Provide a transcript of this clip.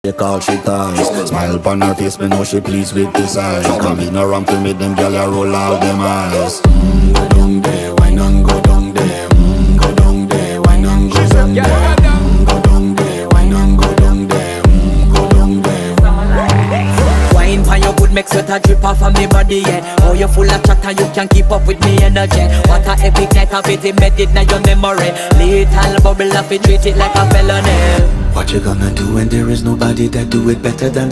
They call she ties. Smile upon her face, me know she pleased with this eyes. Come in around to me, them gyal a roll out them eyes. Go down there, why not go down there? Go down there, why not go down there? Go down there, why not go down there? Go down there. Wine for your good, make sweat a drip off of me body, yeah. Oh, you full of chatter, you can keep up with me energy. What a epic night of it, embedded in your memory. Little bubble up, it treat it like a felony. What you gonna do when there is nobody that do it better than